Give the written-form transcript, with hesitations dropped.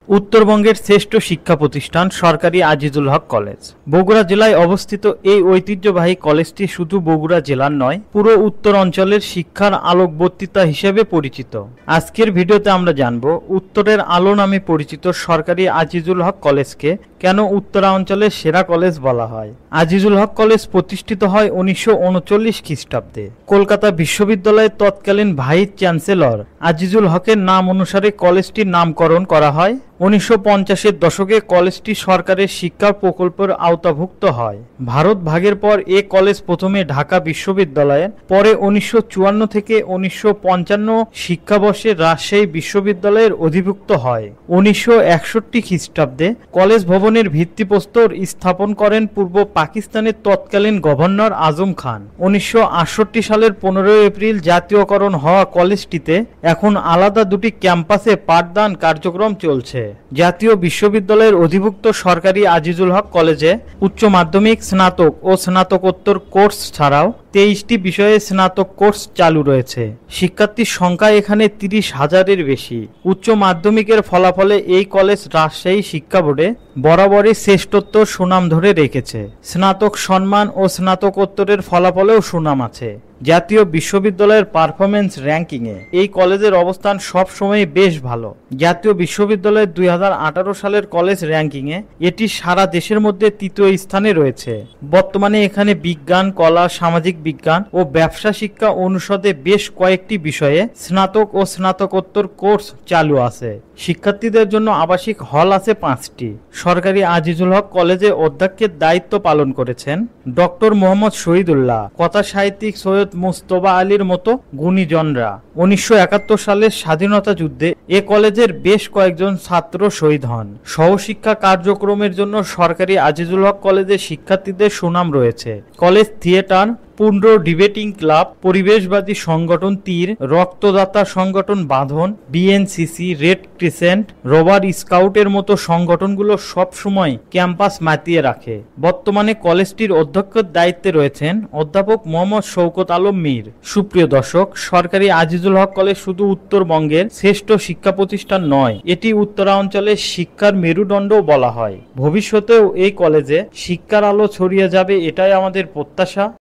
উত্তরবঙ্গের শ্রেষ্ঠ শিক্ষা প্রতিষ্ঠান সরকারি আজিজুল হক কলেজ। বগুড়া জেলায় অবস্থিত এই ঐতিহ্যবাহী কলেজটি শুধু বগুড়া জেলার নয়, পুরো উত্তর অঞ্চলের শিক্ষার আলোকবর্তিতা হিসেবে পরিচিত। আজকের ভিডিওতে আমরা জানব উত্তরের আলো নামে পরিচিত সরকারি আজিজুল হক কলেজকে কেন উত্তরাঞ্চলের সেরা কলেজ বলা হয়। আজিজুল হক কলেজ প্রতিষ্ঠিত হয় 1939 খ্রিস্টাব্দে। কলকাতা বিশ্ববিদ্যালয়ের তৎকালীন ভাইস চ্যান্সেলর আজিজুল হকের নাম অনুসারে কলেজটির নামকরণ করা হয়। 1950-এর দশকে কলেজটি সরকারের শিক্ষা প্রকল্পের আওতাভুক্ত হয়। ভারত ভাগের পর এ কলেজ প্রথমে ঢাকা বিশ্ববিদ্যালয়ের, পরে 1954 থেকে 1955 শিক্ষাবর্ষে রাজশাহী বিশ্ববিদ্যালয়ের অধিভুক্ত হয়। 1961 খ্রিস্টাব্দে কলেজ ভবনের ভিত্তিপ্রস্তর স্থাপন করেন পূর্ব পাকিস্তানের তৎকালীন গভর্নর আজম খান। 1968 সালের 15 এপ্রিল জাতীয়করণ হওয়া কলেজটিতে এখন আলাদা দুটি ক্যাম্পাসে পাঠদান কার্যক্রম চলছে। জাতীয় বিশ্ববিদ্যালয়ের অধিভুক্ত সরকারি আজিজুল হক কলেজে উচ্চ মাধ্যমিক, স্নাতক ও স্নাতকোত্তর কোর্স ছাড়াও 23টি বিষয়ে স্নাতক কোর্স চালু রয়েছে। শিক্ষার্থীর সংখ্যা এখানে 30,000-এর বেশি। উচ্চ মাধ্যমিকের ফলাফলে এই কলেজ রাজশাহী শিক্ষা বোর্ডে বরাবরই শ্রেষ্ঠত্ব সুনাম ধরে রেখেছে। স্নাতক সম্মান ও স্নাতকোত্তরের ফলাফলেও সুনাম আছে। জাতীয় বিশ্ববিদ্যালয়ের পারফরমেন্স র্যাঙ্কিংয়ে এই কলেজের অবস্থান সবসময় বেশ ভালো। জাতীয় বিশ্ববিদ্যালয়ের 2018 সালের কলেজ র্যাঙ্কিংয়ে এটি সারা দেশের মধ্যে তৃতীয় স্থানে রয়েছে। বর্তমানে এখানে বিজ্ঞান, কলা, সামাজিক বিজ্ঞান ও ব্যবসা শিক্ষা অনুষদে বেশ কয়েকটি বিষয়ে স্নাতক ও স্নাতকোত্তর কোর্স চালু আছে। শিক্ষার্থীদের জন্য আবাসিক হল আছে 5টি। সরকারি আজিজুল হক কলেজে অধ্যক্ষের দায়িত্ব পালন করেছেন ডক্টর মোহাম্মদ শহীদুল্লাহ, কথা সাহিত্যিক সৈয়দ মুস্তফা আলীর মতো গুণীজনরা। 1971 সালের স্বাধীনতা যুদ্ধে এ কলেজের বেশ কয়েকজন ছাত্র শহীদ হন। সহশিক্ষা কার্যক্রমের জন্য সরকারি আজিজুল হক কলেজের শিক্ষার্থীদের সুনাম রয়েছে। কলেজ থিয়েটার, পূর্ণ ডিবেটিং ক্লাব, পরিবেশবাদী সংগঠন তীর, রক্তদাতা সংগঠন বাঁধন, বিএনসিসি, রেড ক্রিসেন্ট, রবার স্কাউটের মতো সংগঠনগুলো সব সময় ক্যাম্পাস মাতিয়ে রাখে। বর্তমানে কলেজটির অধ্যক্ষের দায়িত্বে রয়েছেন অধ্যাপক মোহাম্মদ শওকত আলম মীর। সুপ্রিয় দর্শক, সরকারি আজিজুল হক কলেজ শুধু উত্তরবঙ্গের শ্রেষ্ঠ শিক্ষা প্রতিষ্ঠান নয়, এটি উত্তরাঞ্চলের শিক্ষার মেরুদণ্ডও বলা হয়। ভবিষ্যতেও এই কলেজে শিক্ষার আলো ছড়িয়ে যাবে, এটাই আমাদের প্রত্যাশা।